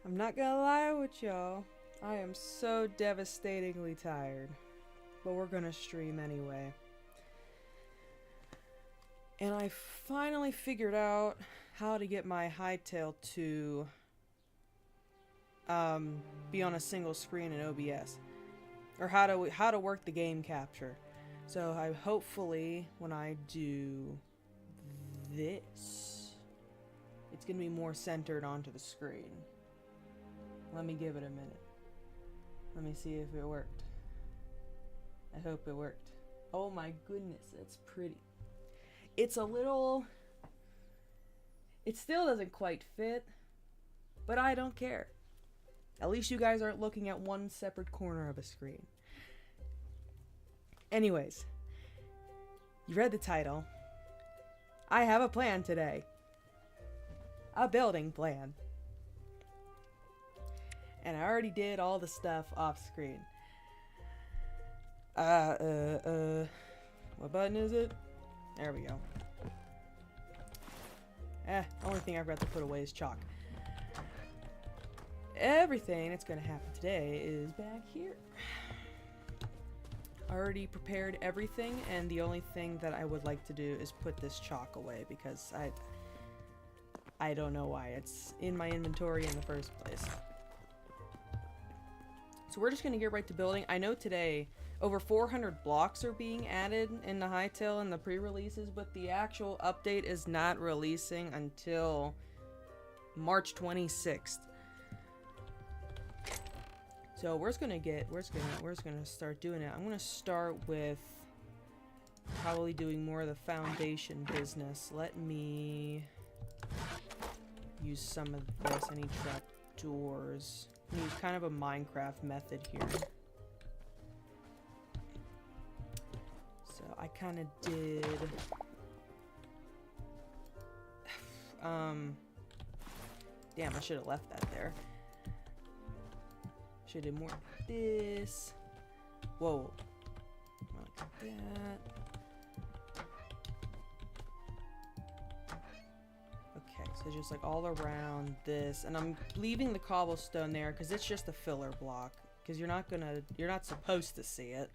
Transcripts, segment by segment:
I'm not gonna lie with y'all, I am so devastatingly tired, but we're gonna stream anyway. And I finally figured out how to get my Hytale to be on a single screen in OBS, or how to work the game capture. So I hopefully when I do this, it's gonna be more centered onto the screen. Let me give it a minute. Let me see if it worked. I hope it worked. Oh my goodness, that's pretty. It's a little... It still doesn't quite fit, but I don't care. At least you guys aren't looking at one separate corner of a screen. Anyways, you read the title. I have a plan today. A building plan. And I already did all the stuff off screen. What button is it? There we go. Only thing I forgot to put away is chalk. Everything that's gonna happen today is back here. I already prepared everything, and the only thing that I would like to do is put this chalk away because I don't know why it's in my inventory in the first place. So we're just going to get right to building. I know today over 400 blocks are being added in the Hytale and the pre-releases, but the actual update is not releasing until March 26th. So we're just gonna start doing it. I'm gonna start with probably doing more of the foundation business. Let me use some of this. I need trap doors. Use kind of a Minecraft method here. So I kind of did damn, I should have left that there. Should have did more like this. Whoa. Like that. Okay, so just like all around this, and I'm leaving the cobblestone there because it's just a filler block. Because you're not supposed to see it.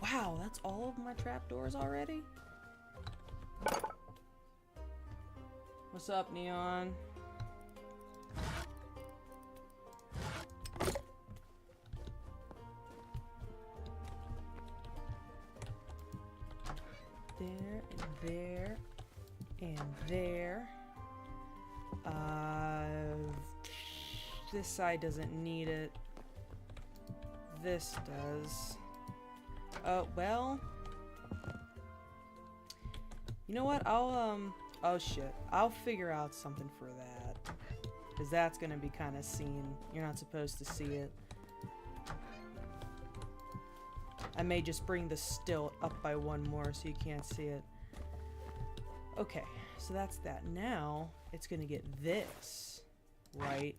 Wow, that's all of my trapdoors already? What's up, Neon? There, and there, and there. This side doesn't need it. This does. Well, you know what? I'll, oh shit. I'll figure out something for that. Because that's gonna be kind of seen. You're not supposed to see it. I may just bring the stilt up by one more so you can't see it. Okay, so that's that. Now, it's gonna get this, right?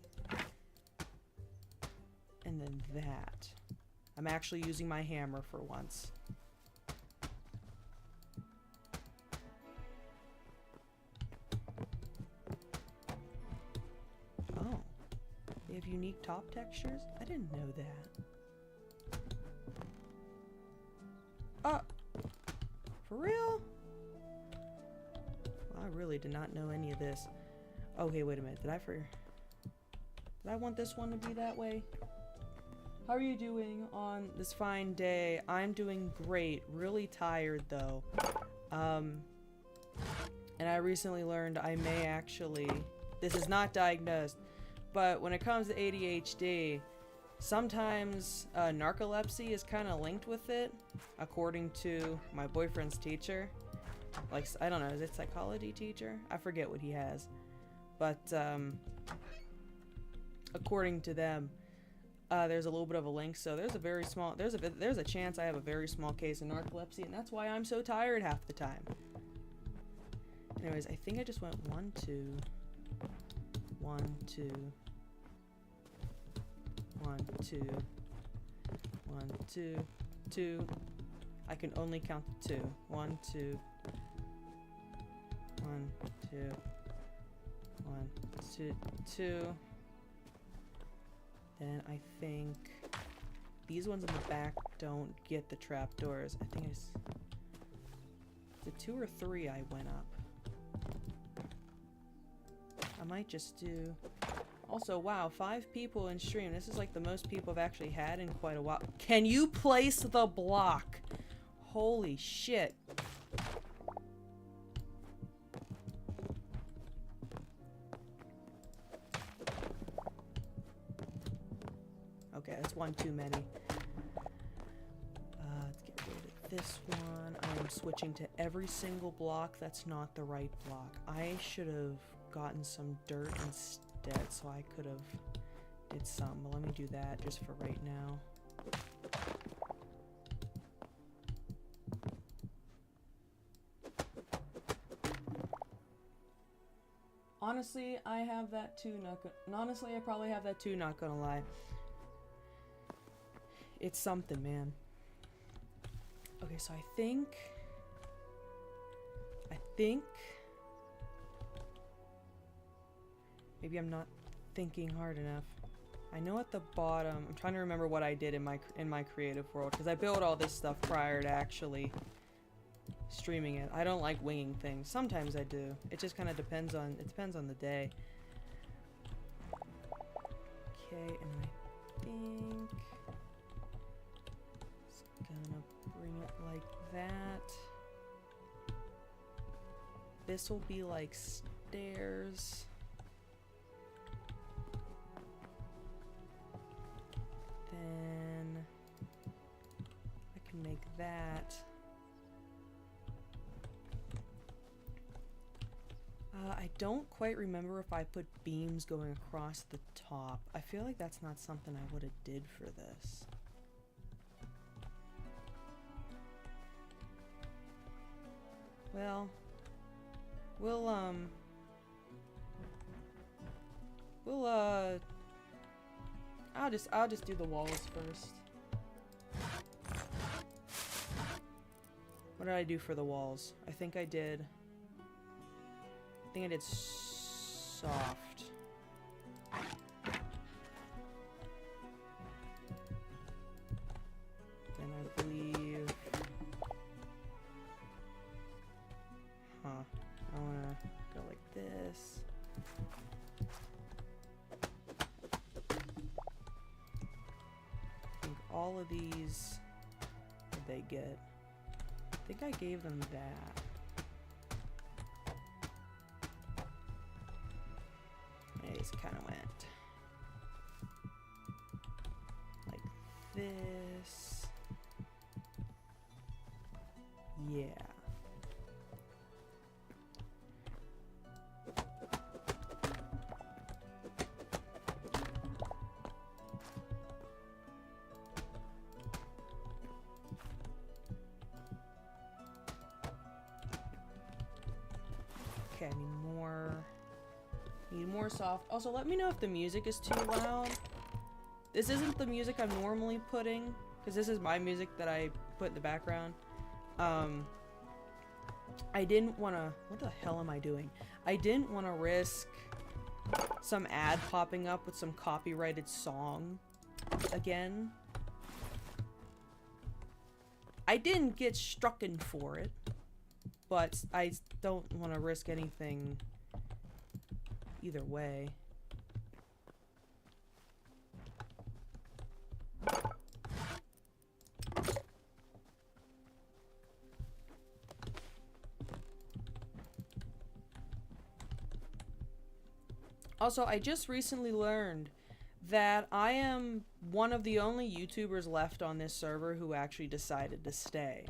And then that. I'm actually using my hammer for once. Oh. They have unique top textures? I didn't know that. Oh! For real? Well, I really did not know any of this. Okay, wait a minute. Did I want this one to be that way? How are you doing on this fine day? I'm doing great. Really tired though. And I recently learned I may actually, this is not diagnosed, but when it comes to ADHD, Sometimes narcolepsy is kind of linked with it, according to my boyfriend's teacher. Like, I don't know, is it psychology teacher? I forget what he has. But according to them, there's a little bit of a link. So there's a very small, there's a chance I have a very small case of narcolepsy, and that's why I'm so tired half the time. Anyways, I think I just went 1, 2, 1, 2, 1, 2, 1, 2, 2. I can only count to 2. 1, 2, 1, 2, 1, 2, 2. Then I think these ones in the back don't get the trapdoors. I think it's the 2 or 3 I went up. I might just do... Also, wow, 5 people in stream. This is like the most people I've actually had in quite a while. Can you place the block? Holy shit. Okay, that's one too many. Let's get rid of this one. I am switching to every single block that's not the right block. I should have gotten some dirt instead, so I could have did some. But let me do that just for right now. Honestly, I have that too. Honestly, I probably have that too. Not gonna lie. It's something, man. Okay, so I think maybe I'm not thinking hard enough. I know at the bottom, I'm trying to remember what I did in my creative world, because I built all this stuff prior to actually streaming it. I don't like winging things. Sometimes I do. It just kind of depends on the day. Okay, and I think it's gonna bring it like that. This will be like stairs. Then I can make that. I don't quite remember if I put beams going across the top. I feel like that's not something I would have did for this. Well, I'll just do the walls first. What did I do for the walls? I think I did soft. Then I believe, I wanna go like this. I think all of these, what did they get? I think I gave them that. It just kind of went like this. Yeah. Okay, I need more soft. Also, let me know if the music is too loud. This isn't the music I'm normally putting, because this is my music that I put in the background. I didn't want to... What the hell am I doing? I didn't want to risk some ad popping up with some copyrighted song again. I didn't get strucken for it, but I don't want to risk anything either way. Also, I just recently learned that I am one of the only YouTubers left on this server who actually decided to stay.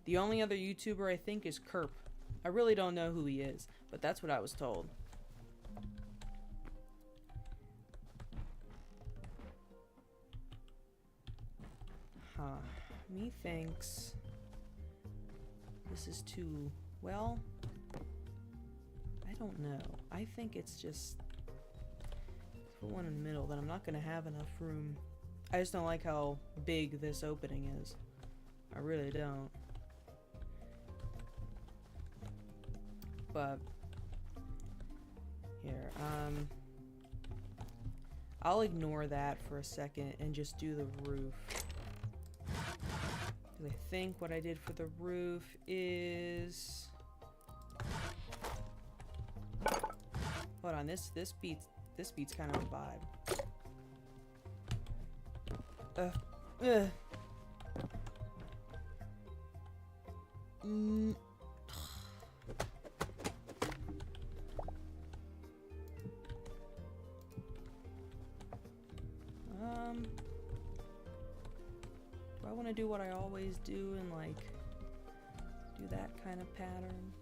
The only other YouTuber I think is Kerp. I really don't know who he is, but that's what I was told. Huh. Methinks this is too... well, I don't know. I think it's just... put one in the middle, then I'm not gonna have enough room. I just don't like how big this opening is. I really don't. But here, I'll ignore that for a second and just do the roof. 'Cause I think what I did for the roof is... hold on, this beats kind of a vibe. Do I want to do what I always do and like do that kind of pattern?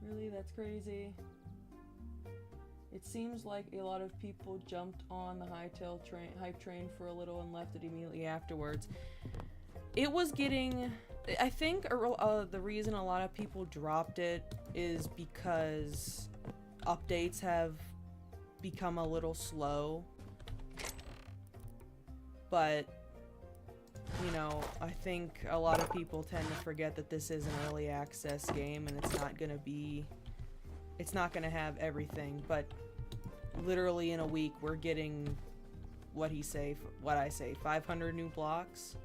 Really? That's crazy. It seems like a lot of people jumped on the Hytale hype train for a little and left it immediately afterwards. It was getting... I think the reason a lot of people dropped it is because updates have become a little slow. But, you know, I think a lot of people tend to forget that this is an early access game and it's not gonna be... it's not gonna have everything, but literally in a week we're getting what I say, 500 new blocks.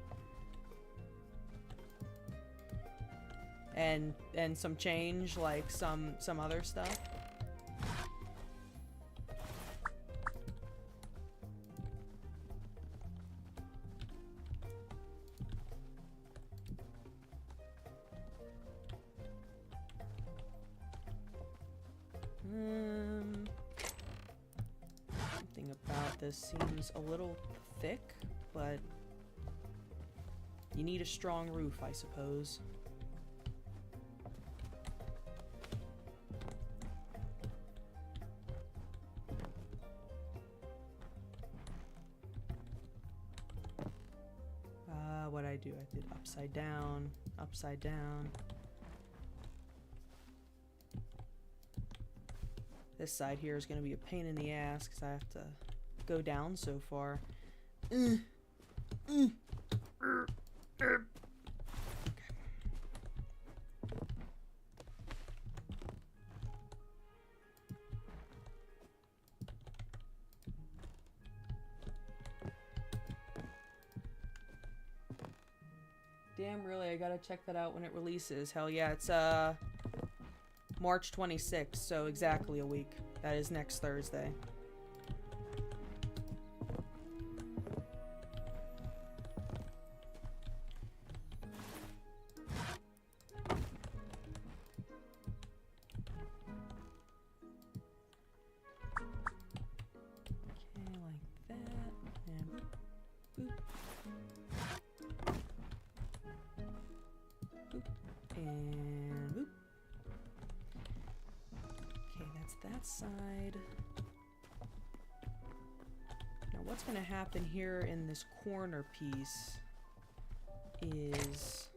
And some change, like some other stuff. Something about this seems a little thick, but you need a strong roof, I suppose. What I do? I did upside down, upside down. This side here is going to be a pain in the ass because I have to go down so far. Damn, really, I gotta check that out when it releases. Hell yeah, it's March 26th, so exactly a week. That is next Thursday. Side. Now what's going to happen here in this corner piece is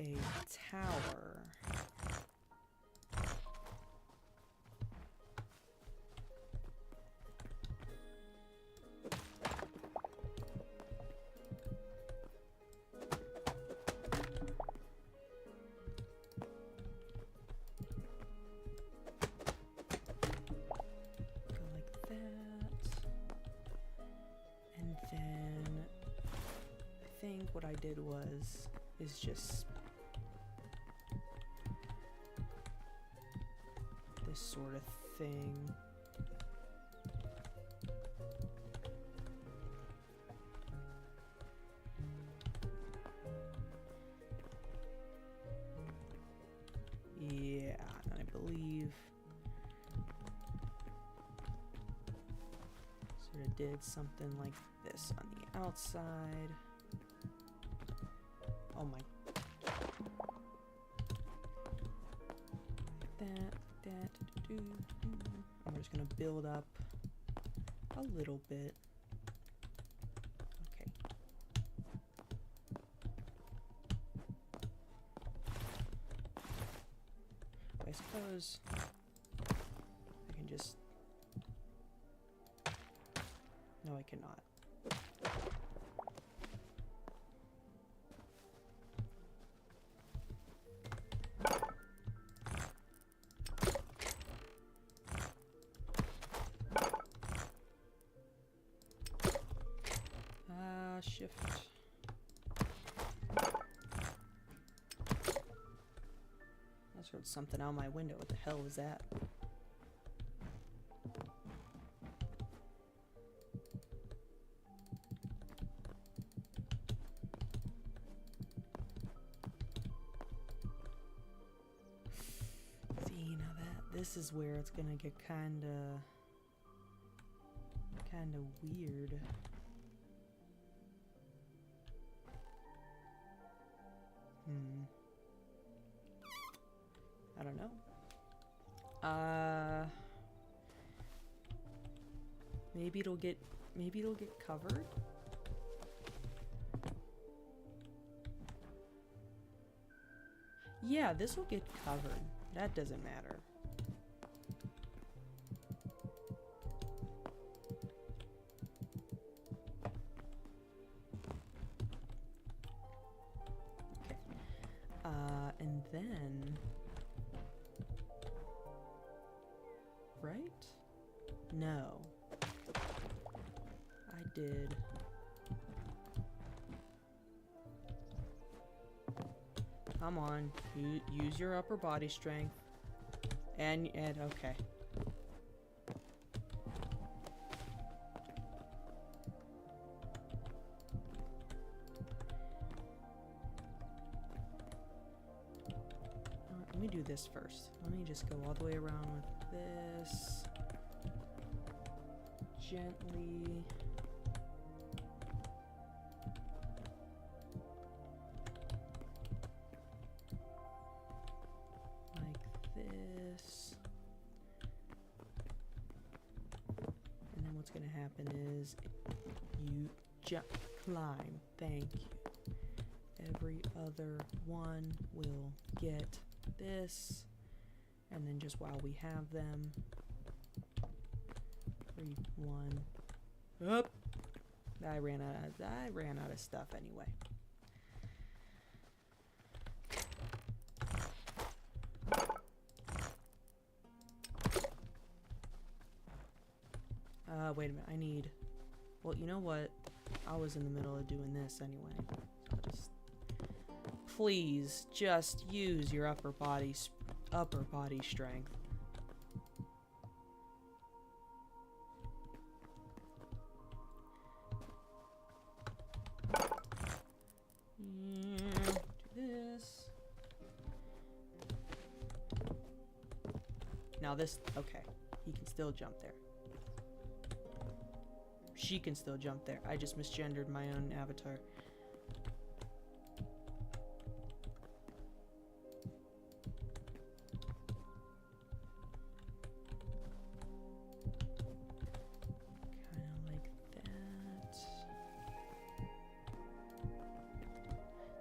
a tower. What I did is just this sort of thing. should have did something like this on the outside. Oh my. That. I'm just gonna build up a little bit. Okay. I suppose I can just... No, I cannot. Shift. I just heard something out my window. What the hell was that? See, now this is where it's gonna get kinda weird. I don't know. Maybe it'll get covered. Yeah, this will get covered. That doesn't matter. And then, right? No, I did. Come on, use your upper body strength, and okay. Let me do this first. Let me just go all the way around with this. Gently. Like this. And then what's going to happen is you climb. Thank you. Every other one will get this, and then just while we have them, 3, 1, up. I ran out of stuff anyway. Wait a minute. I need. Well, you know what? I was in the middle of doing this anyway. So I'll just. Please just use your upper body strength. Yeah, do this. Now this, okay. He can still jump there. She can still jump there. I just misgendered my own avatar.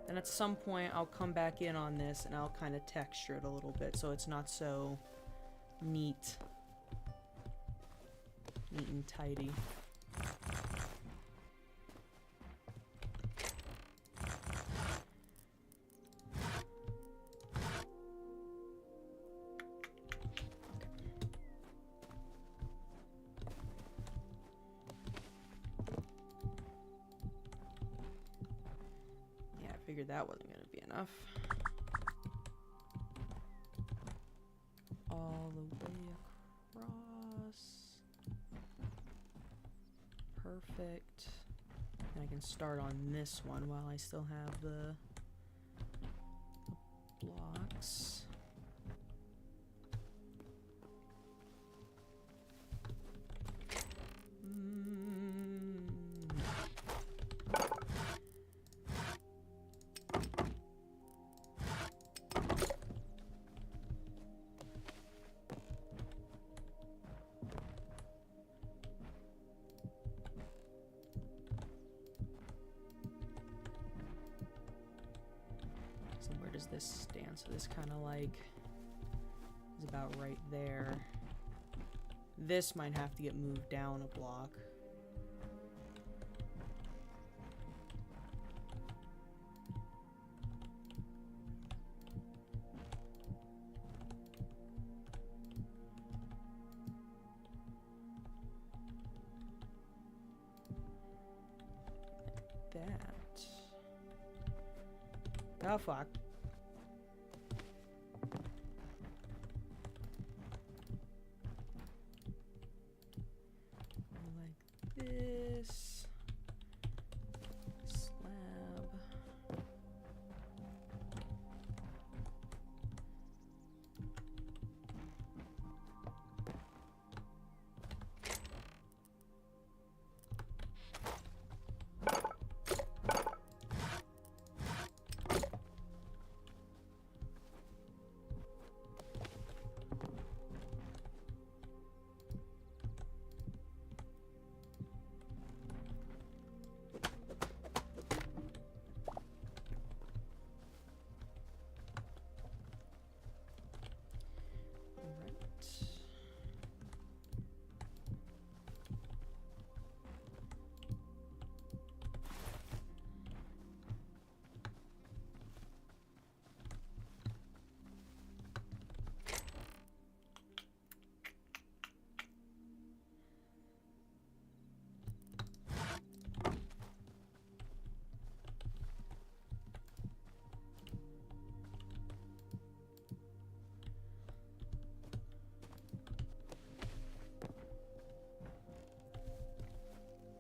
And at some point I'll come back in on this and I'll kind of texture it a little bit so it's not so neat and tidy. Figured that wasn't going to be enough. All the way across. Perfect. And I can start on this one while I still have the blocks. does this stand? So this kind of like is about right there. This might have to get moved down a block. Oh fuck. Like this. Slab.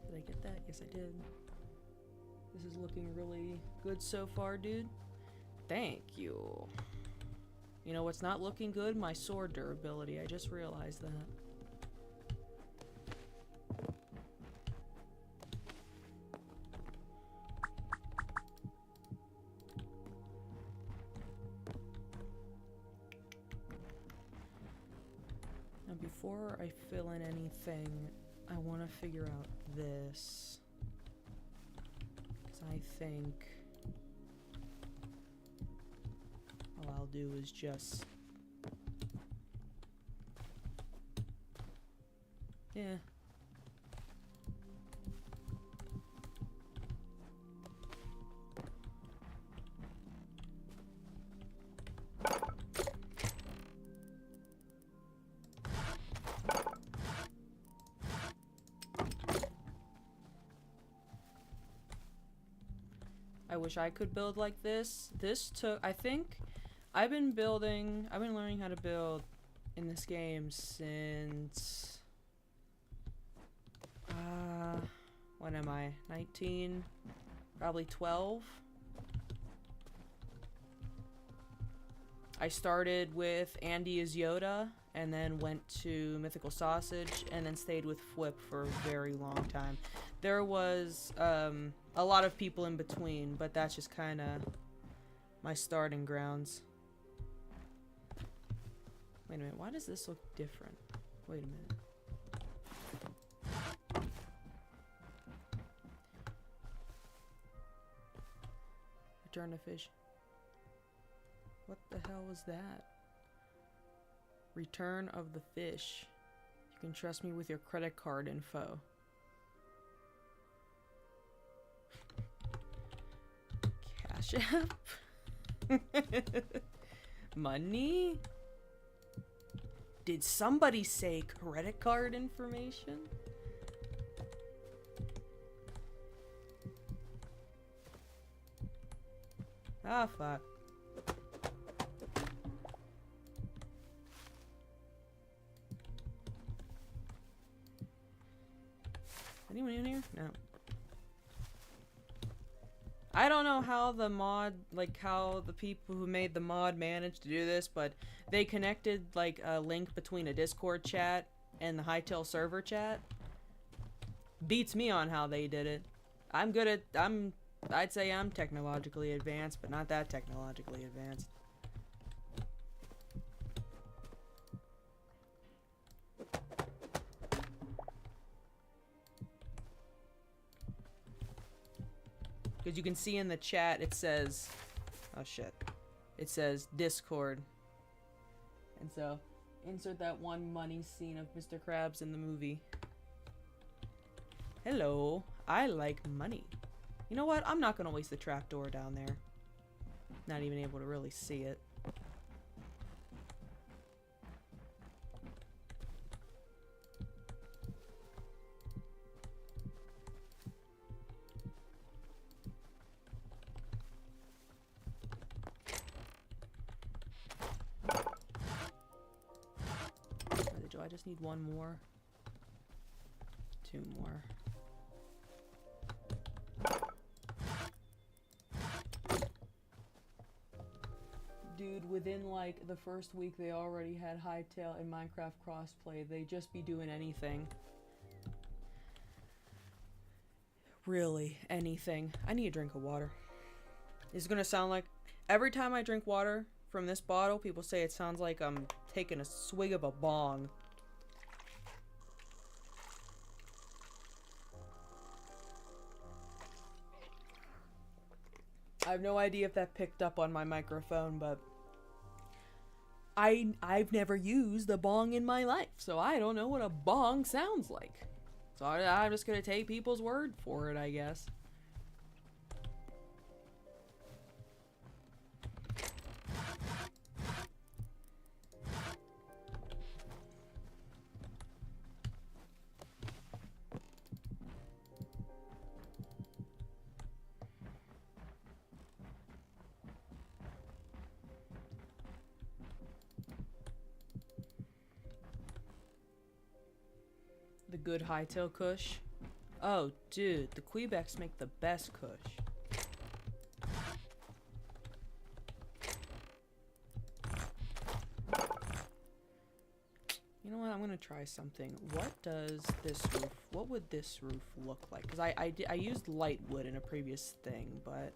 Did I get that? Yes, I did. This is looking really good so far, dude. Thank you. You know what's not looking good? My sword durability. I just realized that. Now before I fill in anything, I want to figure out this. Because I think all I'll do is just... yeah. I wish I could build like this. This took, I think, I've been learning how to build in this game since, when am I? 19? Probably 12? I started with Andy as Yoda, and then went to Mythical Sausage, and then stayed with Flip for a very long time. There was, a lot of people in between, but that's just kind of my starting grounds. Wait a minute, why does this look different? Wait a minute. Return to fish. What the hell was that? Return of the fish. You can trust me with your credit card info. Cash app? Money? Did somebody say credit card information? Ah, fuck. Anyone in here? No. I don't know how the mod, like how the people who made the mod managed to do this, but they connected like a link between a Discord chat and the Hytale server chat. Beats me on how they did it. I'd say I'm technologically advanced, but not that technologically advanced. Because you can see in the chat, it says... oh shit. it says Discord. And so, insert that one money scene of Mr. Krabs in the movie. Hello, I like money. You know what? I'm not gonna waste the trapdoor down there. Not even able to really see it. Do I just need one more? Two more. Dude, within like the first week they already had Hytale and Minecraft crossplay. They just be doing anything. Really, anything. I need a drink of water. It's gonna sound like every time I drink water from this bottle, people say it sounds like I'm taking a swig of a bong. I have no idea if that picked up on my microphone, but I've never used a bong in my life, so I don't know what a bong sounds like. So I'm just gonna take people's word for it, I guess. The good Hytale kush. Oh, dude, the Quebecs make the best kush. You know what? I'm gonna try something. What does this roof? What would this roof look like? Because I used light wood in a previous thing, but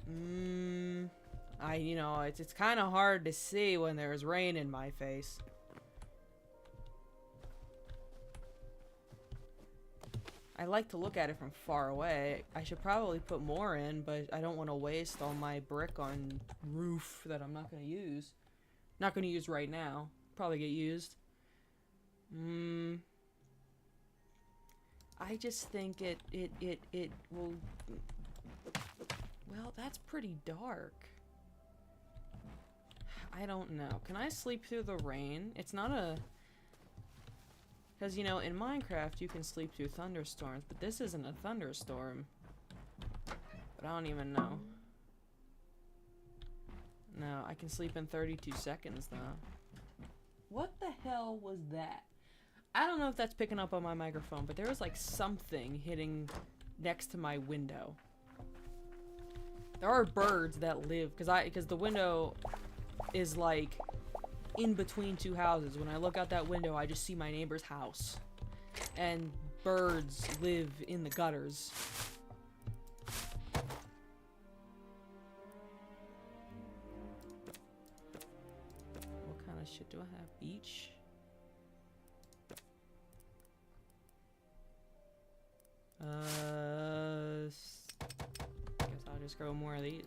you know, it's kind of hard to see when there's rain in my face. I like to look at it from far away. I should probably put more in, but I don't want to waste all my brick on roof that I'm not going to use. Not going to use right now. Probably get used. I just think it will... Well, that's pretty dark. I don't know. Can I sleep through the rain? It's not a... Because, you know, in Minecraft, you can sleep through thunderstorms, but this isn't a thunderstorm. But I don't even know. No, I can sleep in 32 seconds, though. What the hell was that? I don't know if that's picking up on my microphone, but there was, like, something hitting next to my window. There are birds that live, because the window is, like... in between two houses. When I look out that window, I just see my neighbor's house. And birds live in the gutters. What kind of shit do I have? Beach? Guess I'll just grow more of these.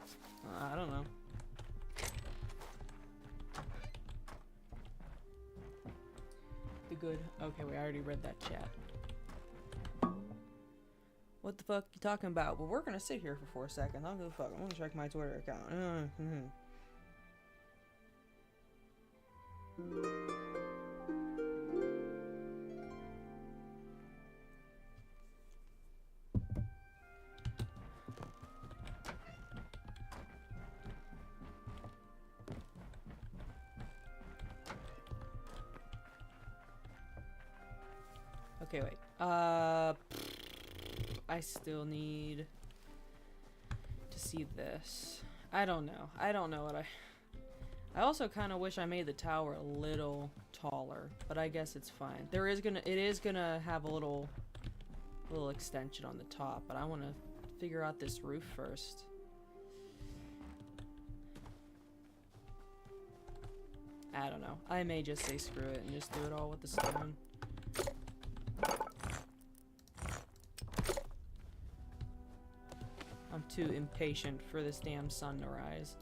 I don't know. Good. Okay, we already read that chat. What the fuck you talking about? Well, we're gonna sit here for 4 seconds. I don't give a fuck. I'm gonna check my Twitter account. Okay, wait. I still need to see this. I don't know. I don't know what I also kind of wish I made the tower a little taller, but I guess it's fine. It is gonna have a little extension on the top, but I want to figure out this roof first. I don't know. I may just say screw it and just do it all with the stone. I'm too impatient for this damn sun to rise.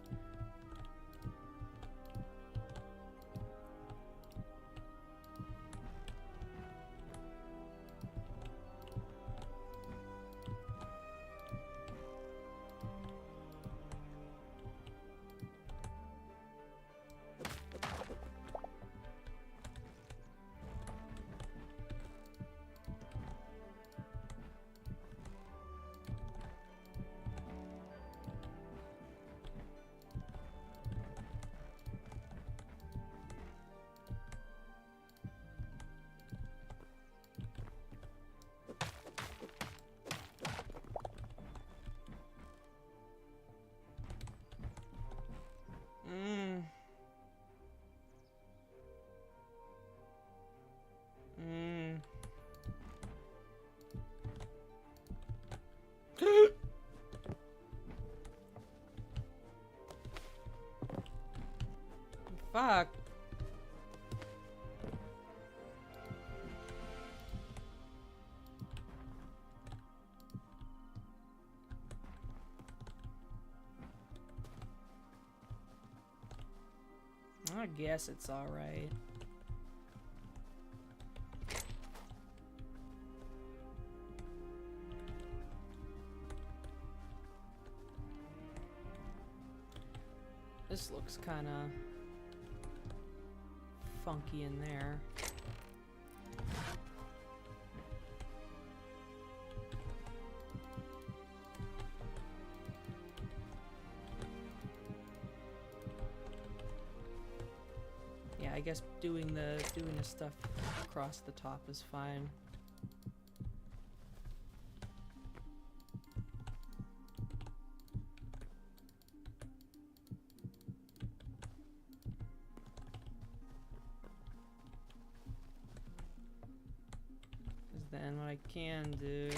Fuck. I guess it's alright. This looks kind of funky in there. Yeah, I guess doing the stuff across the top is fine. Then what I can do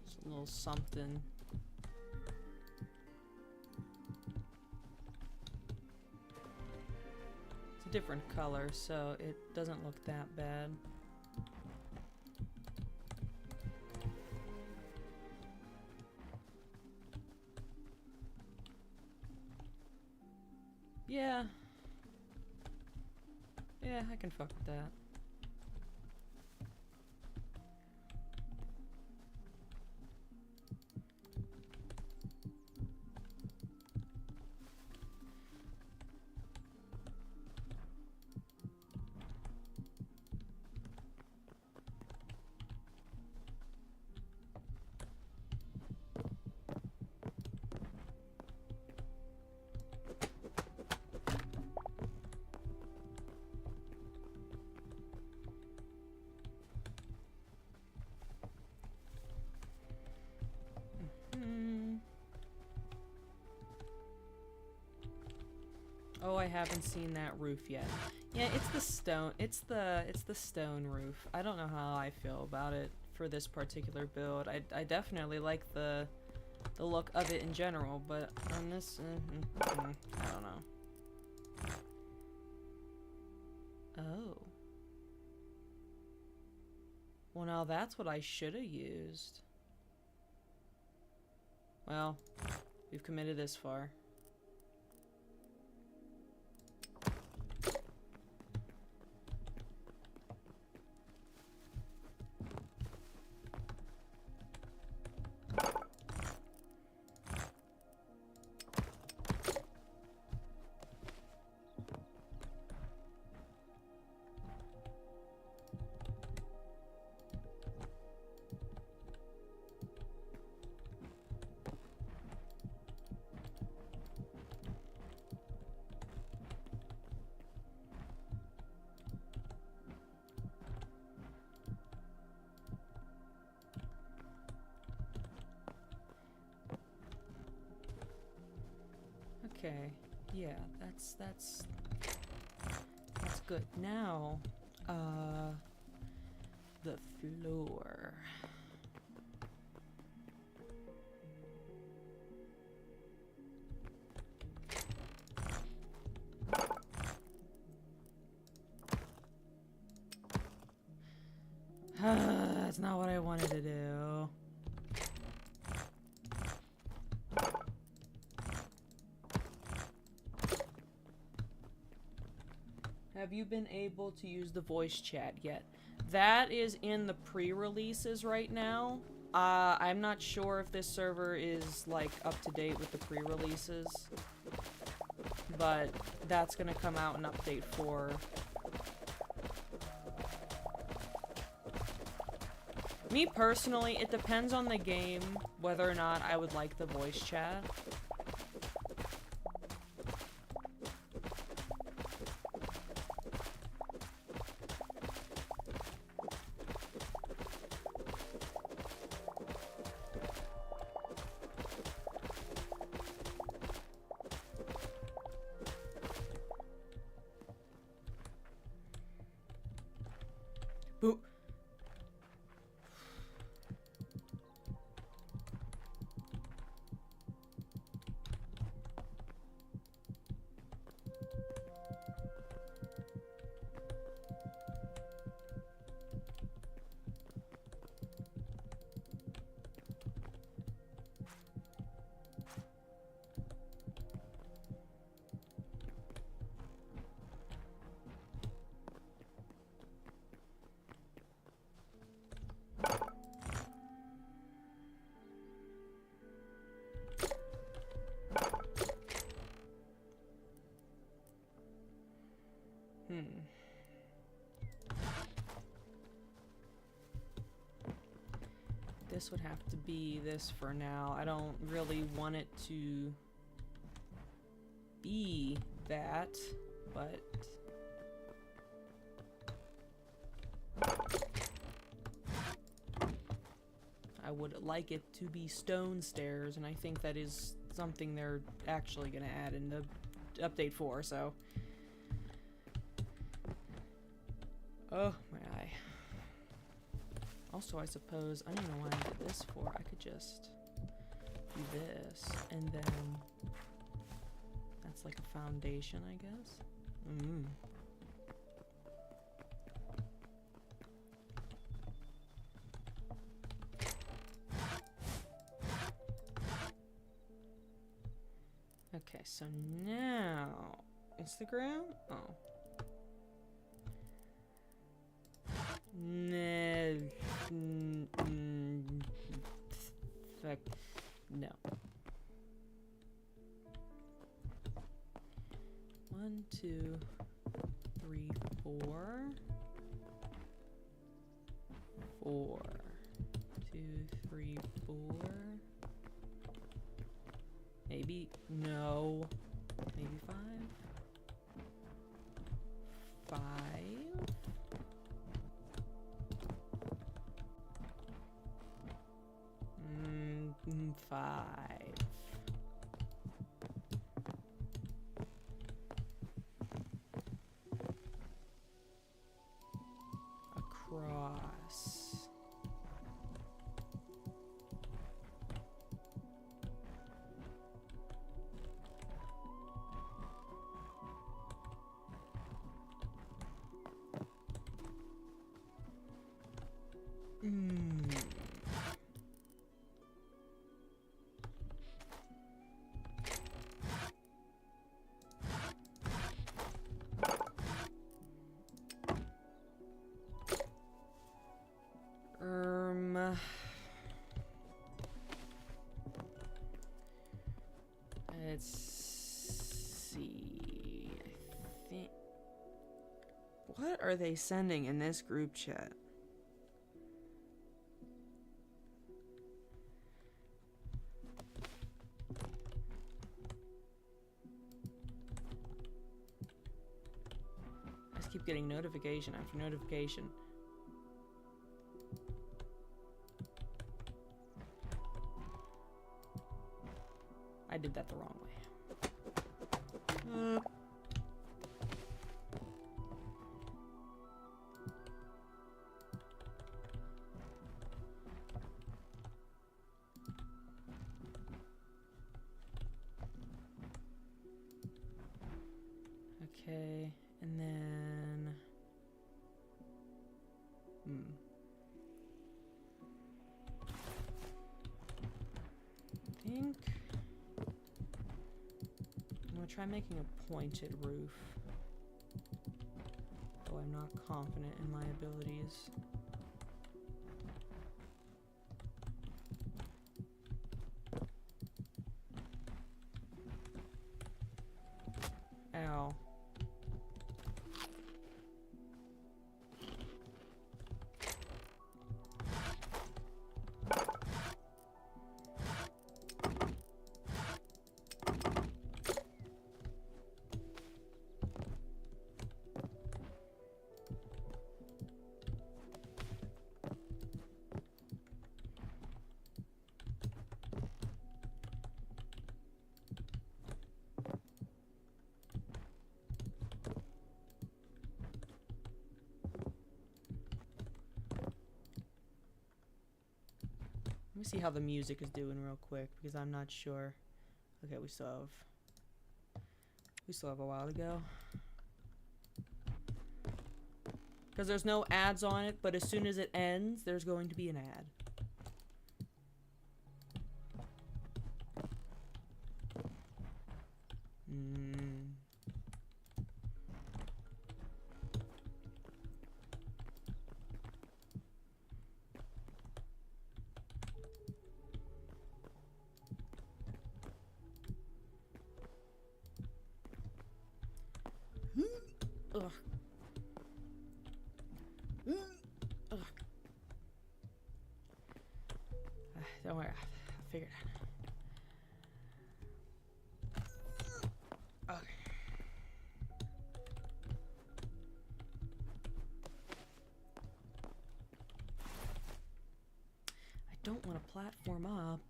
just a little something. It's a different color, so it doesn't look that bad. Yeah. Yeah, I can fuck with that. Oh, I haven't seen that roof yet. Yeah, it's the stone. It's the stone roof. I don't know how I feel about it for this particular build. I definitely like the look of it in general, but on this, I don't know. Oh. Well, now that's what I should have used. Well, we've committed this far. Okay, yeah, that's good. Now, the floor. That's not what I wanted to do. Have you been able to use the voice chat yet? That is in the pre-releases right now. I'm not sure if this server is like up to date with the pre-releases, but that's gonna come out in update 4. Me personally, it depends on the game whether or not I would like the voice chat. Boo. This would have to be this for now. I don't really want it to be that, but I would like it to be stone stairs, and I think that is something they're actually going to add in the update 4, so. Oh, my eye. Also, I suppose, I don't know what I did this for. I could just do this, and then that's like a foundation, I guess. Okay, so now, Instagram? Oh. Fuck. No. 1, 2, 3, 4. 4. 2, 3, 4. Maybe. No. Maybe 5. 5. 5. Across. Let's see. I think. What are they sending in this group chat? I just keep getting notification after notification. I did that the wrong way. Okay, and then I think I'm gonna try making a pointed roof, though I'm not confident in my abilities. Ow. me see how the music is doing real quick because I'm not sure. Okay, we still have a while to go. Because there's no ads on it, but as soon as it ends, there's going to be an ad. Ugh. Ugh. Don't worry, I figured it out. Okay. I don't want to platform up.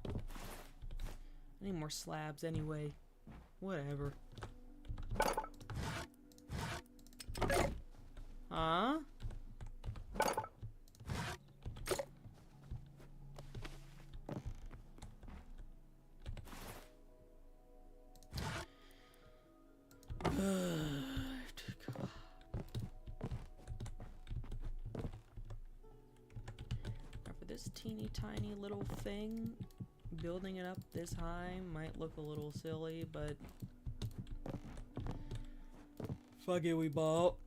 I need more slabs anyway. Whatever. Huh? For this teeny tiny little thing, building it up this high might look a little silly, but fuck it, we bought.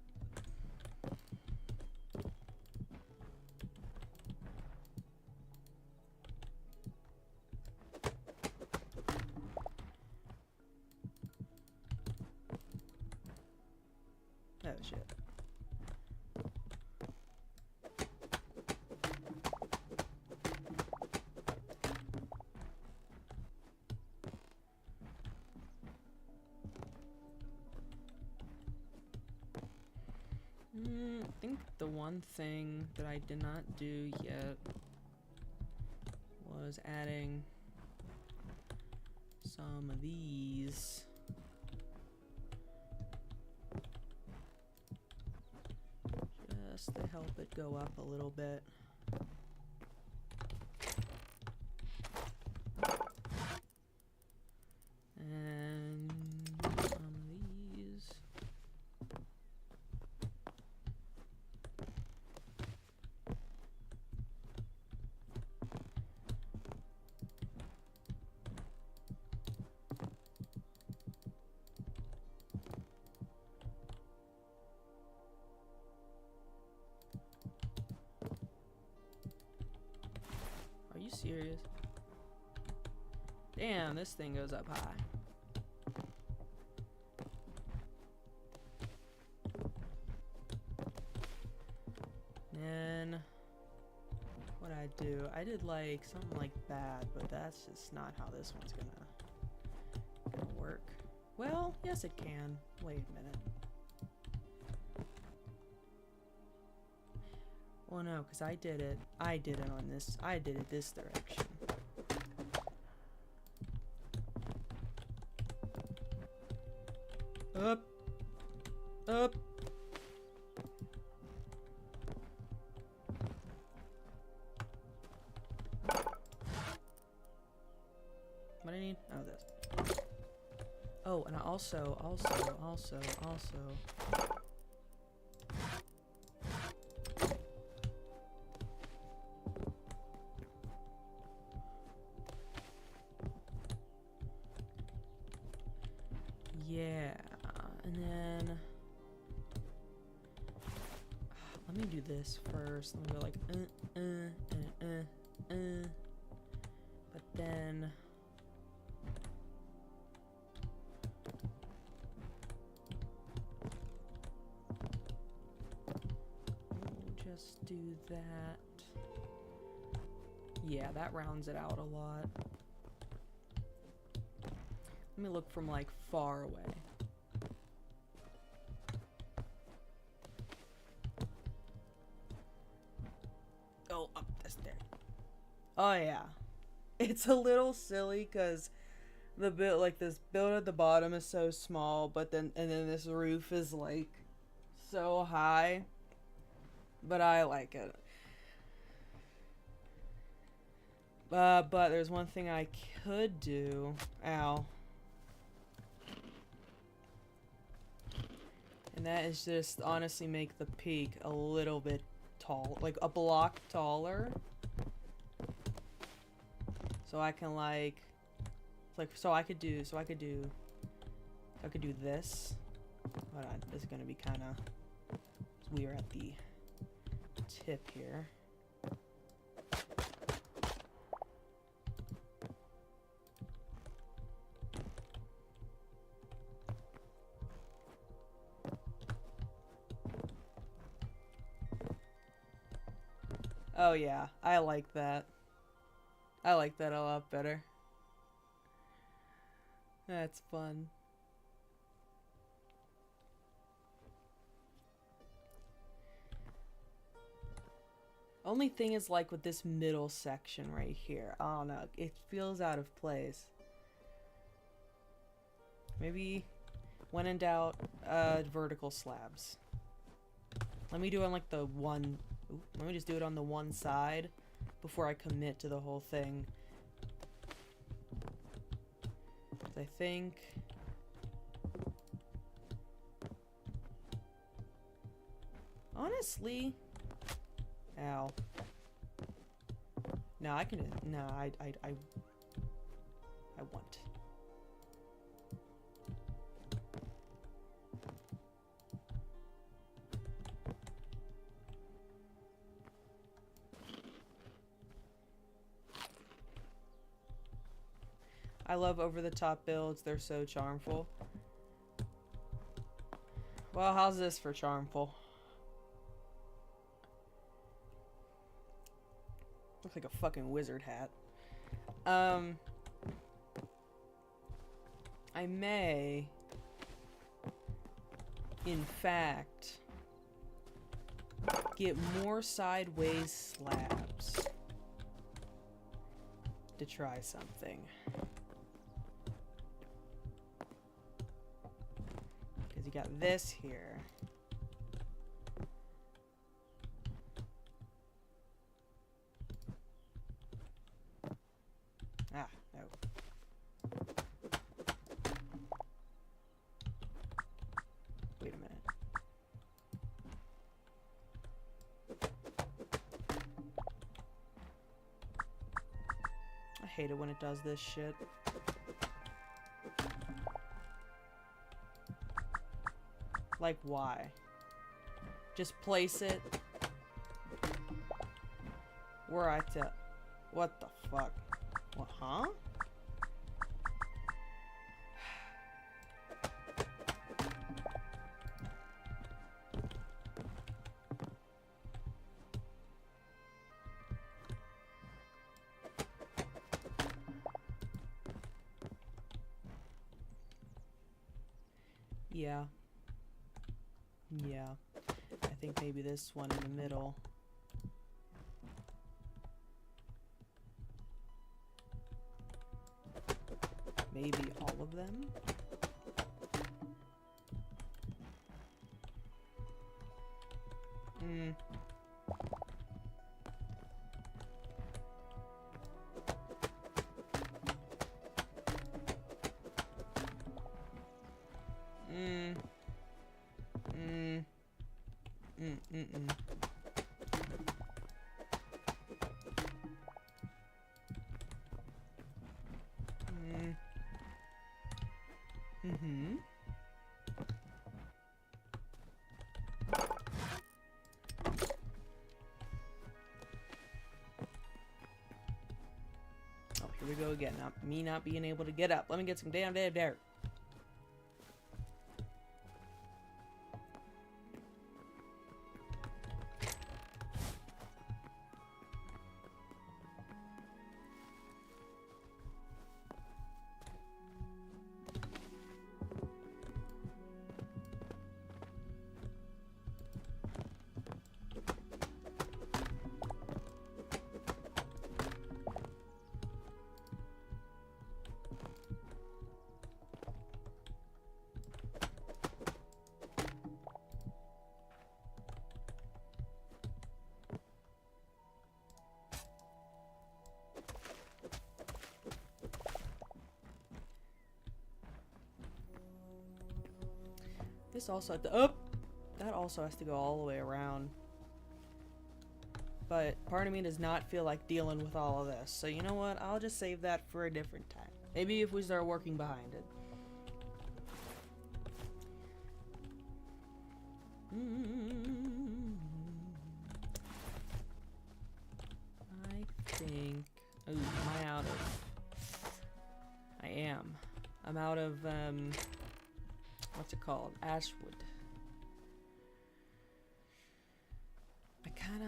Oh shit. I think the one thing that I did not do yet was adding some of these. Just to help it go up a little bit. And some of these. Are you serious? Damn, this thing goes up high. And what I do, I did like something like that, but that's just not how this one's gonna work. Well, yes it can. Wait a minute. Well, no, because I did it on this, I did it this direction. Up. Up. What do I need? Oh, this. Oh, and I also. Yeah, and then let me do this first. Let me go like but then we'll just do that. Yeah, that rounds it out a lot. Let me look from like far away. Oh, up this there. Oh yeah. It's a little silly because the bit like this build at the bottom is so small, but then this roof is like so high. But I like it. But there's one thing I could do. Ow. And that is just honestly make the peak a little bit tall, like a block taller. So I can I could do this. Hold on, this is gonna be kinda, we are at the tip here. Oh yeah, I like that. I like that a lot better. That's fun. Only thing is, like, with this middle section right here, I don't know, it feels out of place. Maybe, when in doubt, vertical slabs. Let me do it on, like, the one... Ooh, let me just do it on the one side before I commit to the whole thing. I think... Honestly... Ow. No, I can... No, I want. I love over-the-top builds. They're so charmful. Well, how's this for charmful? Looks like a fucking wizard hat. I may, in fact, get more sideways slabs to try something. Because you got this here. Ah, no. Wait a minute. I hate it when it does this shit. Like, why? Just place it where I tell. What the fuck? What, huh? Yeah. Yeah. I think maybe this one in the middle. Maybe all of them? Hmm. Mm-hmm. Oh, here we go again. Me not being able to get up. Let me get some damn dirt. this also have to... Oh! That also has to go all the way around. But part of me does not feel like dealing with all of this. So you know what? I'll just save that for a different time. Maybe if we start working behind it. I think... Ooh, am I out of... I am. I'm out of, what's it called? Ashwood. I kinda...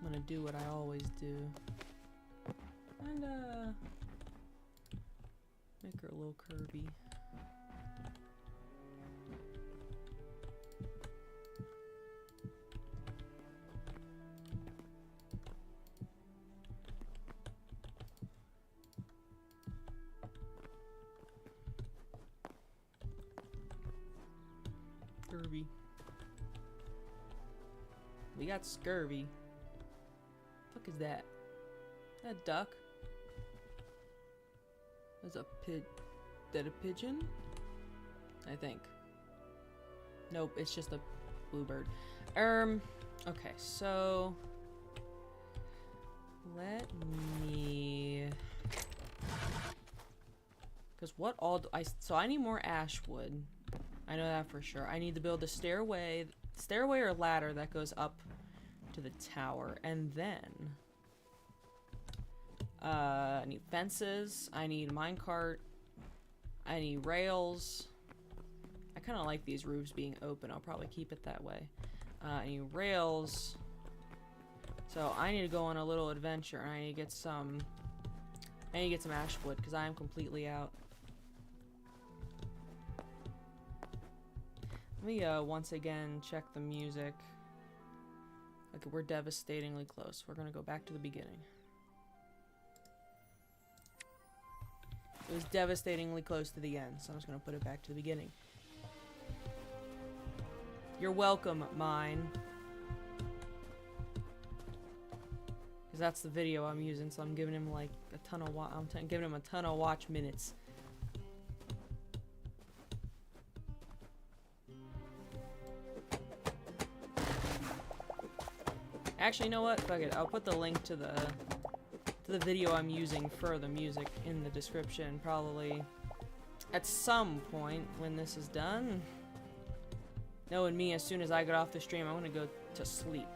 I'm gonna do what I always do. And, make her a little curvy. Scurvy. We got scurvy. What the fuck is that? Is that a duck? That's a that a pigeon? I think. Nope, it's just a bluebird. Okay, so let me, because what all do so I need more ash wood. I know that for sure. I need to build a stairway or ladder that goes up to the tower, and then I need fences, I need a minecart, I need rails. I kind of like these roofs being open. I'll probably keep it that way. I need rails. So I need to go on a little adventure, and I need to get some ash wood because I am completely out. Let me once again check the music. Okay, we're devastatingly close. We're gonna go back to the beginning. It was devastatingly close to the end, so I'm just gonna put it back to the beginning. You're welcome, mine. Because that's the video I'm using, so I'm giving him like a ton of I'm giving him a ton of watch minutes. Actually, you know what? Fuck it. I'll put the link to the video I'm using for the music in the description, probably at some point when this is done. Knowing me, as soon as I get off the stream, I'm gonna go to sleep.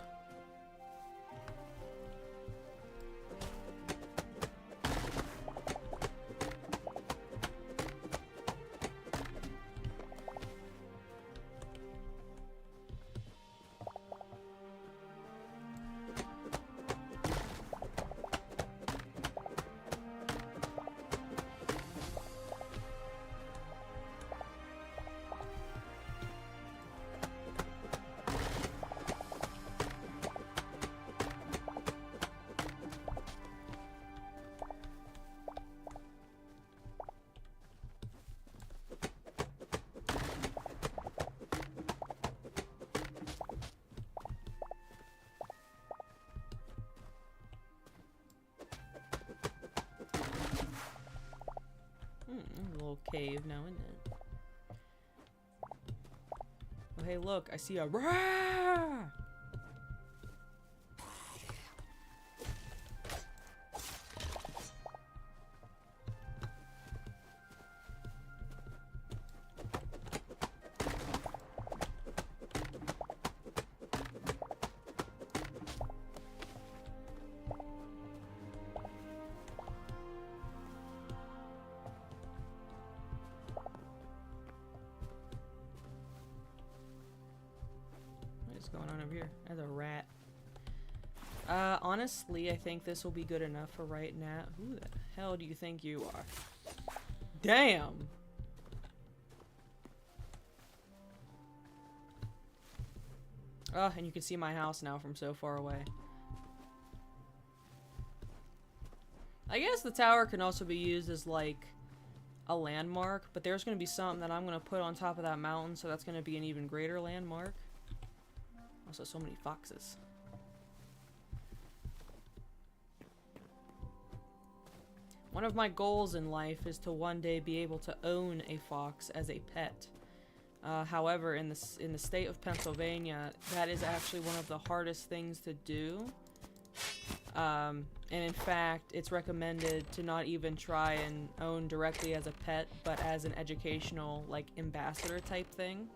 A little cave now, isn't it? Oh, hey, look, I see a rah! Going on over here? There's a rat. Honestly, I think this will be good enough for right now. Who the hell do you think you are? Damn! Oh, and you can see my house now from so far away. I guess the tower can also be used as like a landmark, but there's going to be something that I'm going to put on top of that mountain, so that's going to be an even greater landmark. Also, so many foxes. One of my goals in life is to one day be able to own a fox as a pet. However, in the state of Pennsylvania, that is actually one of the hardest things to do. And in fact, it's recommended to not even try and own directly as a pet, but as an educational, like, ambassador type thing.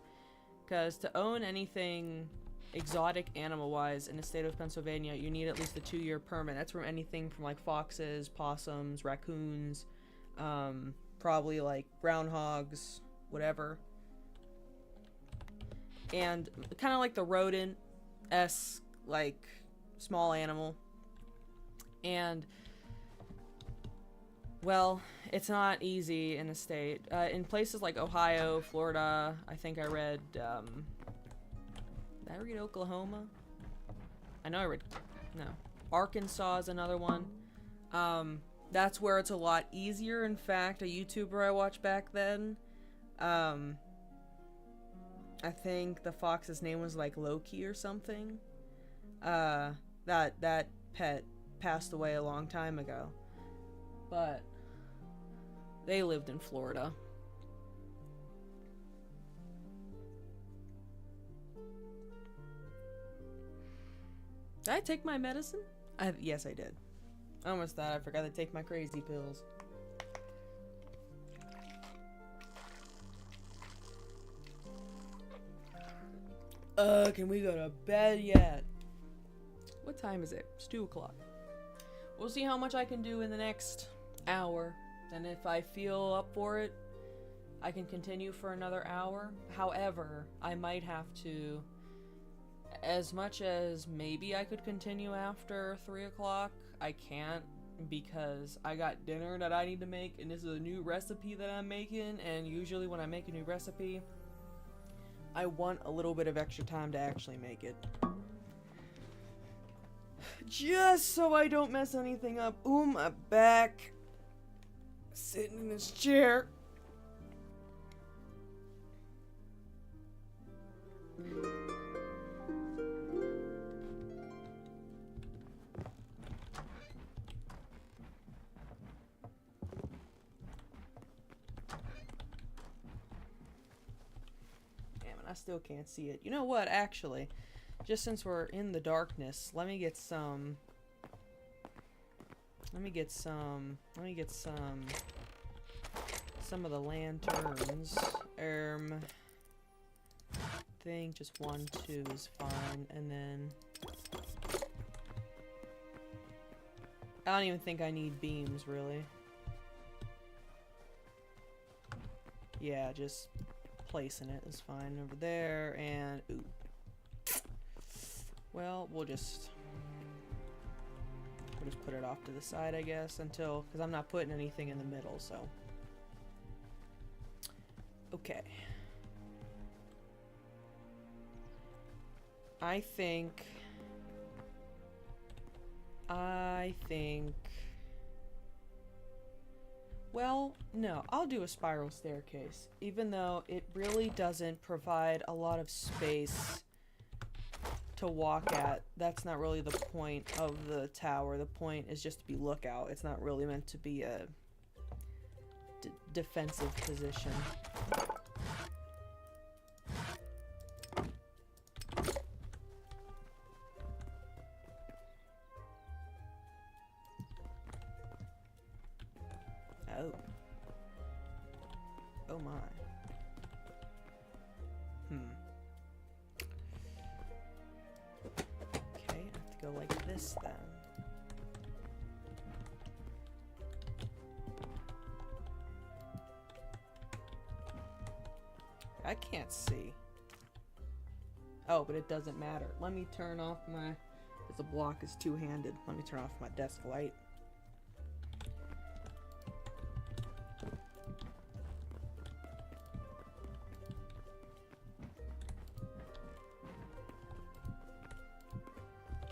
Because to own anything exotic animal-wise in the state of Pennsylvania, you need at least a 2-year permit. That's from anything from, like, foxes, possums, raccoons, probably, like, groundhogs, whatever. And kind of like the rodent-esque, like, small animal. And, well, it's not easy in the state. In places like Ohio, Florida, I think I read, did I read Oklahoma? I know I read, no. Arkansas is another one. That's where it's a lot easier. In fact, a YouTuber I watched back then, I think the fox's name was like Loki or something. That pet passed away a long time ago. But they lived in Florida. Did I take my medicine? Yes, I did. I almost thought I forgot to take my crazy pills. Can we go to bed yet? What time is it? It's 2 o'clock. We'll see how much I can do in the next hour. And if I feel up for it, I can continue for another hour. However, I might have to, as much as maybe I could continue after 3 o'clock, I can't, because I got dinner that I need to make, and this is a new recipe that I'm making, and usually when I make a new recipe, I want a little bit of extra time to actually make it. Just so I don't mess anything up. Ooh, my back. Sitting in this chair. I still can't see it. You know what, actually, just since we're in the darkness, let me get some of the lanterns. I think just 1, 2 is fine, and then I don't even think I need beams, really. Yeah, just placing it is fine over there, and ooh. Well, we'll just put it off to the side, I guess, until, because I'm not putting anything in the middle, so. Okay. I think, well, no, I'll do a spiral staircase, even though it really doesn't provide a lot of space to walk at. That's not really the point of the tower. The point is just to be lookout. It's not really meant to be a defensive position. Oh. Oh my. Okay, I have to go like this then. I can't see. Oh, but it doesn't matter. Let me turn off my... Because the block is two-handed. Let me turn off my desk light.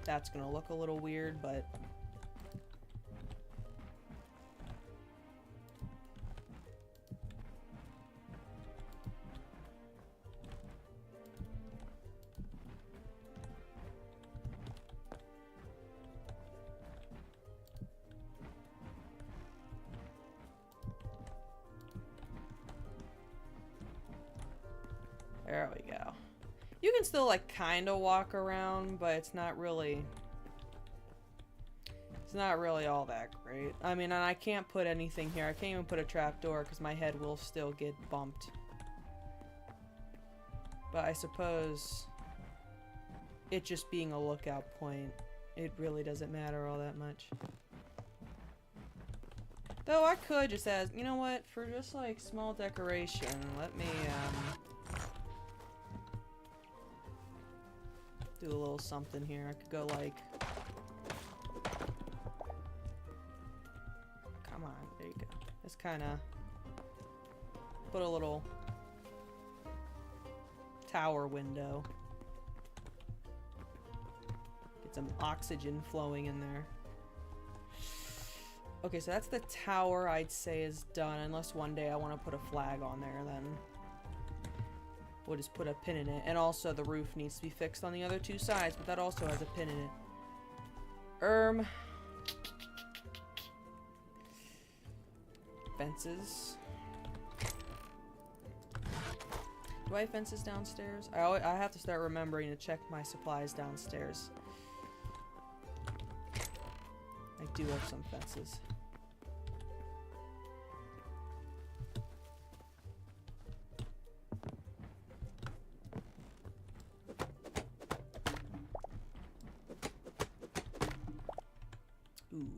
That's gonna look a little weird, but... There we go. You can still, like, kind of walk around, but it's not really... It's not really all that great. I mean, and I can't put anything here. I can't even put a trapdoor because my head will still get bumped. But I suppose it just being a lookout point, it really doesn't matter all that much. Though I could just ask, you know what, for just like small decoration, let me do a little something here. I could go like, come on, there you go. Just kind of put a little tower window. Get some oxygen flowing in there. Okay, so that's the tower I'd say is done, unless one day I want to put a flag on there, then we'll just put a pin in it. And also the roof needs to be fixed on the other two sides, but that also has a pin in it. Fences. Do I have fences downstairs? I have to start remembering to check my supplies downstairs. I do have some fences. Ooh.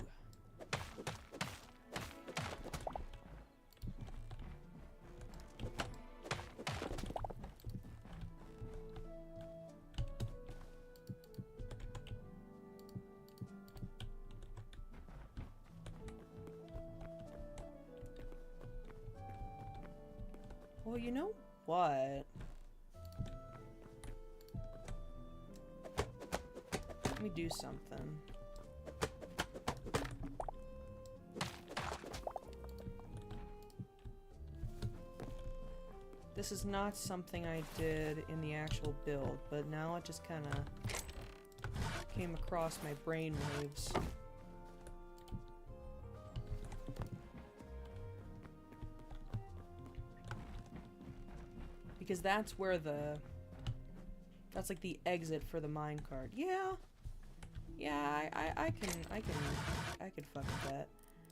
Well, you know what? Let me do something. This is not something I did in the actual build, but now it just kind of came across my brainwaves. Because that's where that's like the exit for the minecart. Yeah. Yeah, I can fuck with that.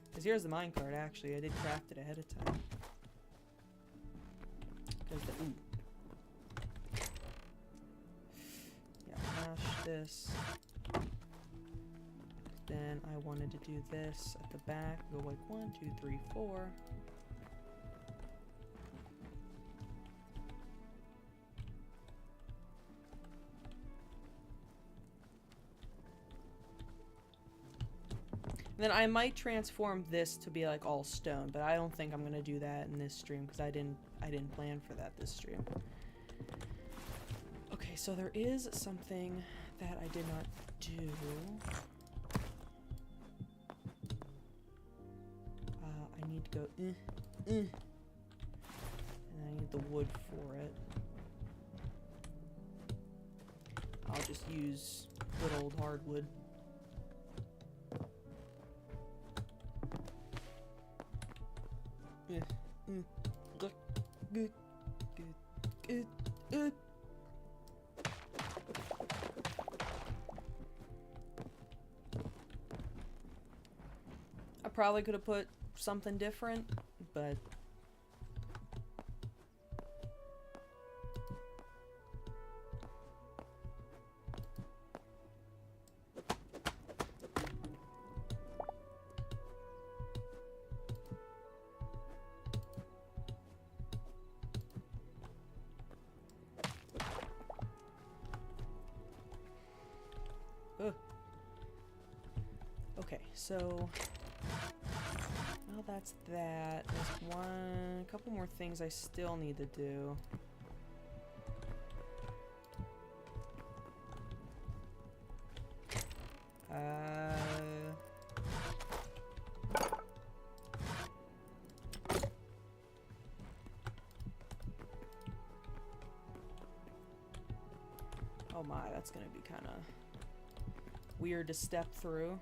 Because here's the minecart, actually. I did craft it ahead of time. Ooh. Yeah, mash this. Then I wanted to do this at the back. Go like 1, 2, 3, 4. Then I might transform this to be like all stone, but I don't think I'm gonna do that in this stream because I didn't plan for that this stream. Okay, so there is something that I did not do. I need to go and I need the wood for it. I'll just use good old hardwood. I probably could have put something different, but okay, so well, that's that. There's a couple more things I still need to do. Oh my, that's gonna be kind of weird to step through.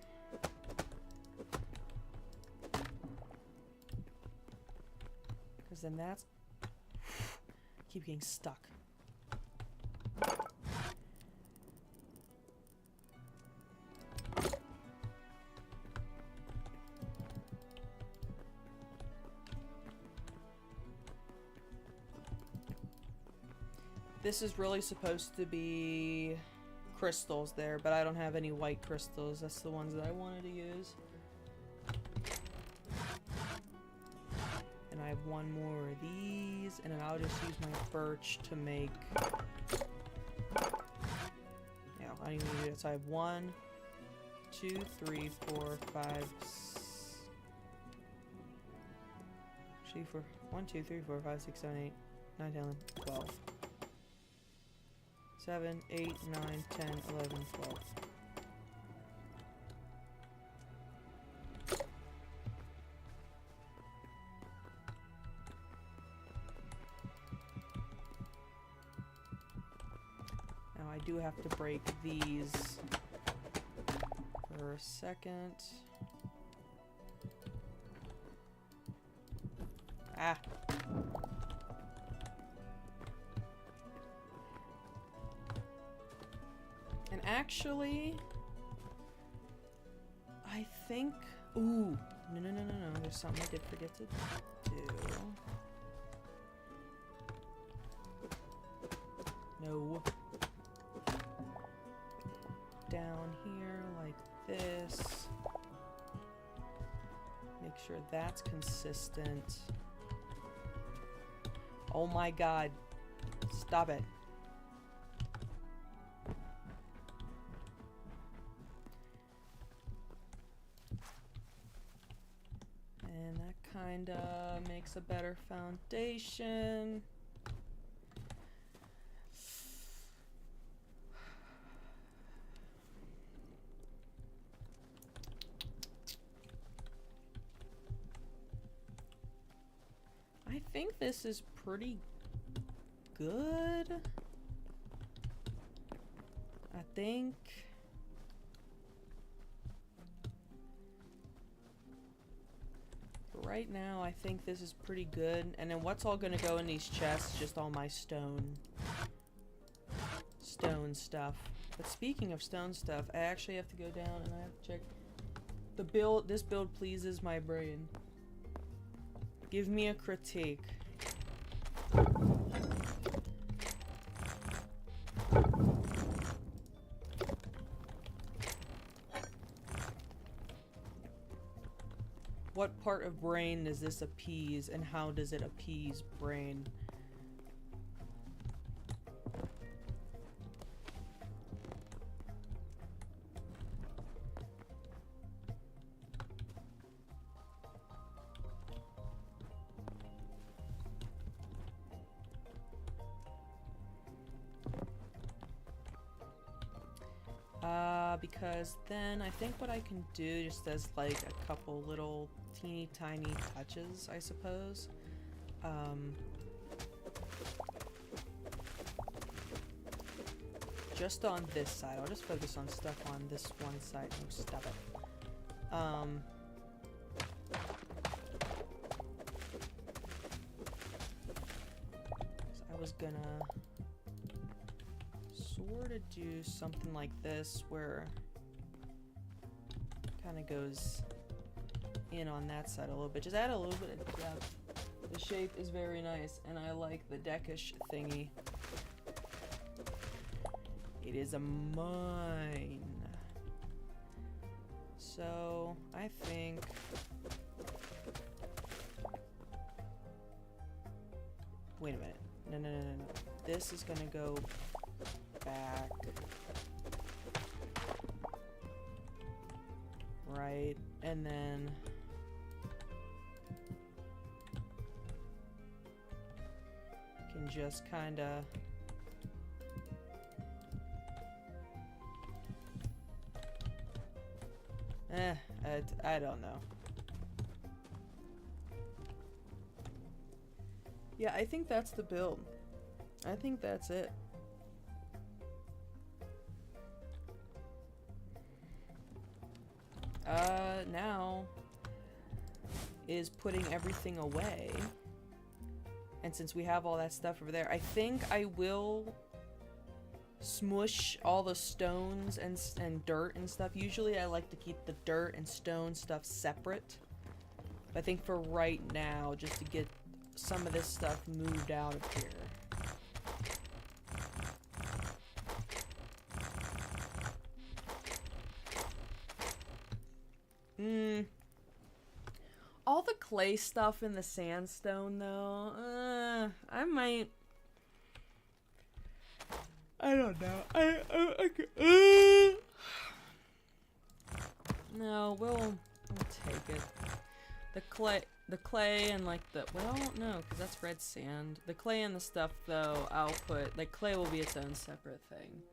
Because then that's... keep getting stuck. This is really supposed to be crystals there, but I don't have any white crystals. That's the ones that I wanted to use. And I have one more of these, and then I'll just use my birch to make... Yeah, I don't even need it. So I have 1, 2, 3, 4, 5, 1, 2, 3, 4, 5, 6, 7, 8, 9, 10, 11, 12. 7, 8, 9, 10, 11, 12. Now I do have to break these for a second. Ah. And actually, I think... Ooh. No. There's something I did forget to do. No. Down here like this. Make sure that's consistent. Oh my god. Stop it. And that kinda makes a better foundation. I think this is pretty good. I think. For right now, I think this is pretty good. And then what's all gonna go in these chests? Just all my stone stuff. But speaking of stone stuff, I actually have to go down and I have to check the build. This build pleases my brain. Give me a critique. What part of brain does this appease, and how does it appease brain? Because then I think what I can do just as like a couple little teeny tiny touches, I suppose. Just on this side. I'll just focus on stuff on this one side. No, stop it. So I was gonna sort of do something like this where it kind of goes in on that side a little bit. Just add a little bit of depth. The shape is very nice, and I like the deckish thingy. It is a mine. So, I think... Wait a minute. No. This is gonna go back. Right, and then... can just kinda... I don't know. Yeah, I think that's the build. I think that's it. Now is putting everything away. And since we have all that stuff over there, I think I will smush all the stones and dirt and stuff. Usually I like to keep the dirt and stone stuff separate. But I think for right now, just to get some of this stuff moved out of here. All the clay stuff in the sandstone, though, I might... I don't know. No, we'll take it. The clay and like well, no, because that's red sand. The clay and the stuff, though, I'll put, like, clay will be its own separate thing.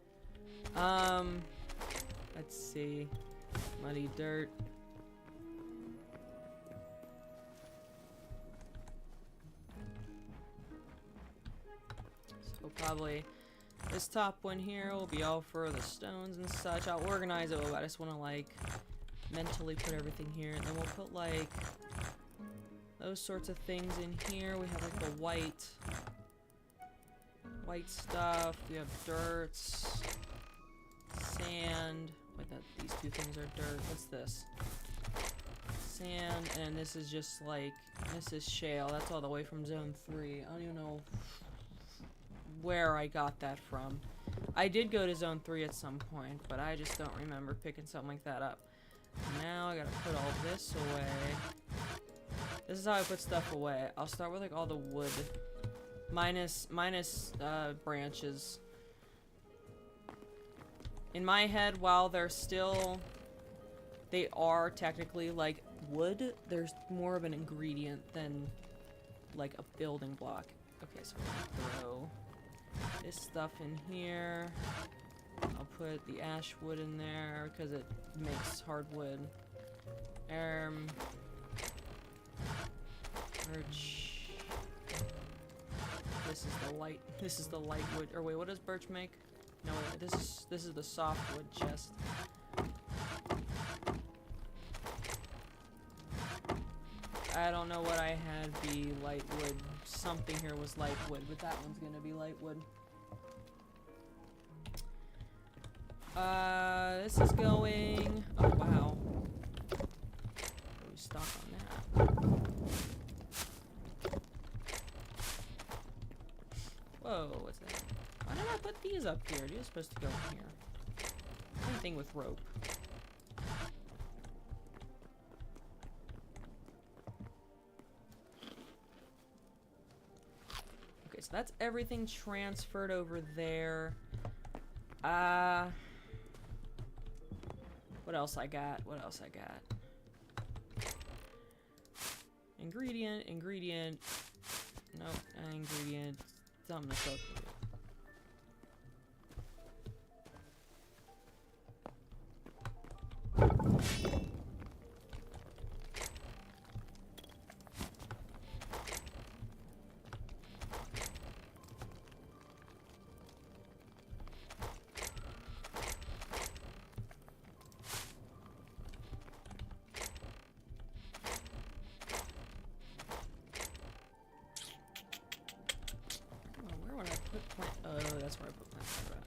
Let's see. Muddy dirt. So probably this top one here will be all for the stones and such. I'll organize it, but I just want to, like, mentally put everything here. And then we'll put, like, those sorts of things in here. We have, like, the white stuff. We have dirt, sand. Wait, these two things are dirt. What's this? Sand, and this is just, like, this is shale. That's all the way from zone 3. I don't even know where I got that from. I did go to zone 3 at some point, but I just don't remember picking something like that up. Now I gotta put all this away. This is how I put stuff away. I'll start with, like, all the wood. Minus branches. In my head, while they are technically, like, wood, there's more of an ingredient than, like, a building block. Okay, so I'm gonna throw this stuff in here. I'll put the ash wood in there because it makes hardwood. Birch. This is the light wood. Or wait, what does birch make? No, wait, this is the softwood chest. I don't know what I had be light wood. Something here was light wood, but that one's gonna be light wood. This is going... Oh, wow. We stock on that. Whoa, what's that? Why did I put these up here? These are supposed to go in here. Same thing with rope. Okay, so that's everything transferred over there. What else I got? What else I got? Ingredient. Nope, not ingredient. Something to cook with. That's where I put my fiber at.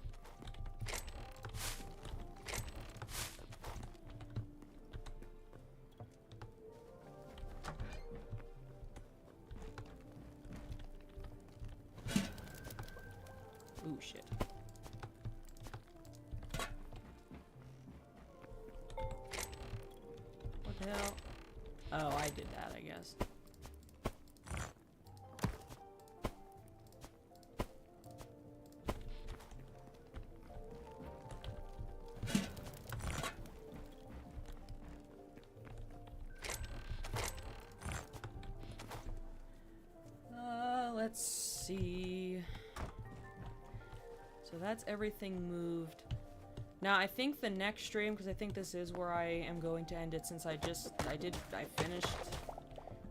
Ooh, shit. What the hell? Oh, I did that, I guess. Let's see. So that's everything moved. Now I think the next stream, because I think this is where I am going to end it, since I finished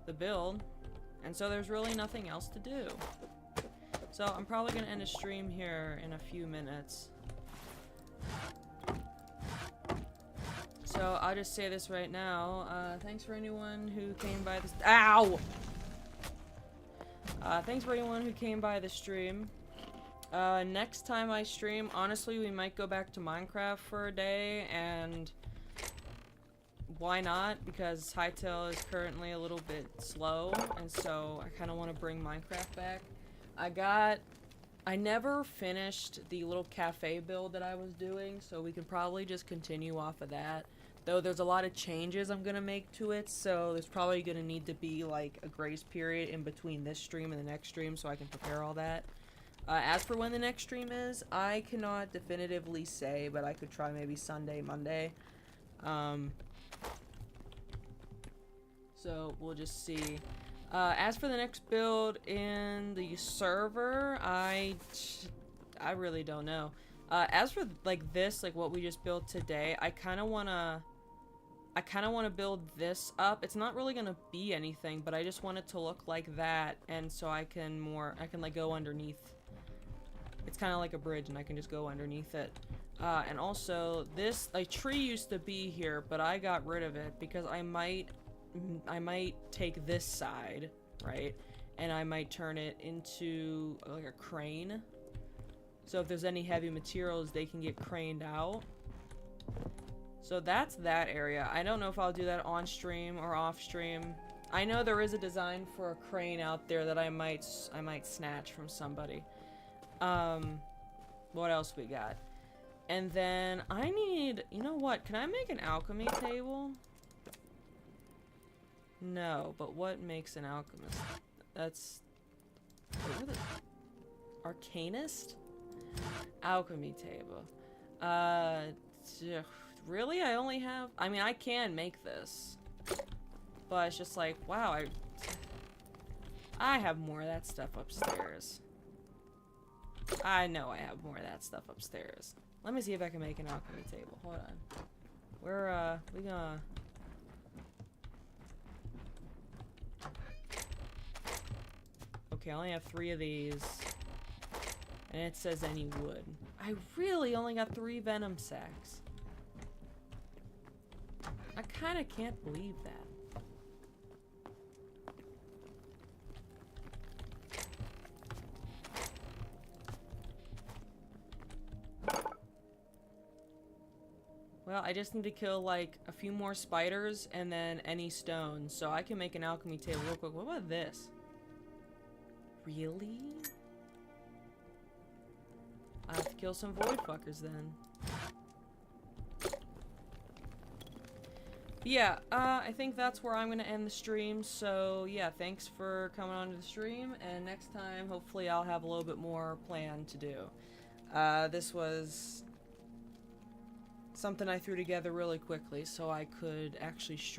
the build, and so there's really nothing else to do. So I'm probably gonna end a stream here in a few minutes. So I'll just say this right now. Thanks for anyone who came by this. Ow! Thanks for anyone who came by the stream. Next time I stream, honestly, we might go back to Minecraft for a day, and why not? Because Hytale is currently a little bit slow, and so I kind of want to bring Minecraft back. I never finished the little cafe build that I was doing, so we can probably just continue off of that. Though there's a lot of changes I'm gonna make to it, so there's probably gonna need to be like a grace period in between this stream and the next stream so I can prepare all that. As for when the next stream is, I cannot definitively say, but I could try maybe Sunday, Monday. So we'll just see. As for the next build in the server, I really don't know. As for like this, like what we just built today, I kind of wanna build this up. It's not really gonna be anything, but I just want it to look like that, and so I can like go underneath. It's kind of like a bridge, and I can just go underneath it. And also, this like tree used to be here, but I got rid of it because I might take this side, right, and I might turn it into like a crane. So if there's any heavy materials, they can get craned out. So that's that area. I don't know if I'll do that on stream or off stream. I know there is a design for a crane out there that I might snatch from somebody. What else we got? And then I need, you know what? Can I make an alchemy table? No, but what makes an alchemist? That's what are the arcanist? Alchemy table. Really? I only have, I mean, I can make this, but it's just like, wow, I have more of that stuff upstairs. I know I have more of that stuff upstairs. Let me see if I can make an alchemy table. Hold on. We gonna... Okay, I only have 3 of these. And it says any wood. I really only got 3 venom sacks. I kinda can't believe that. Well, I just need to kill like a few more spiders and then any stones, so I can make an alchemy table real quick. What about this? Really? I have to kill some void fuckers then. Yeah, I think that's where I'm gonna end the stream, so yeah, thanks for coming on to the stream, and next time, hopefully I'll have a little bit more planned to do. This was something I threw together really quickly so I could actually stream.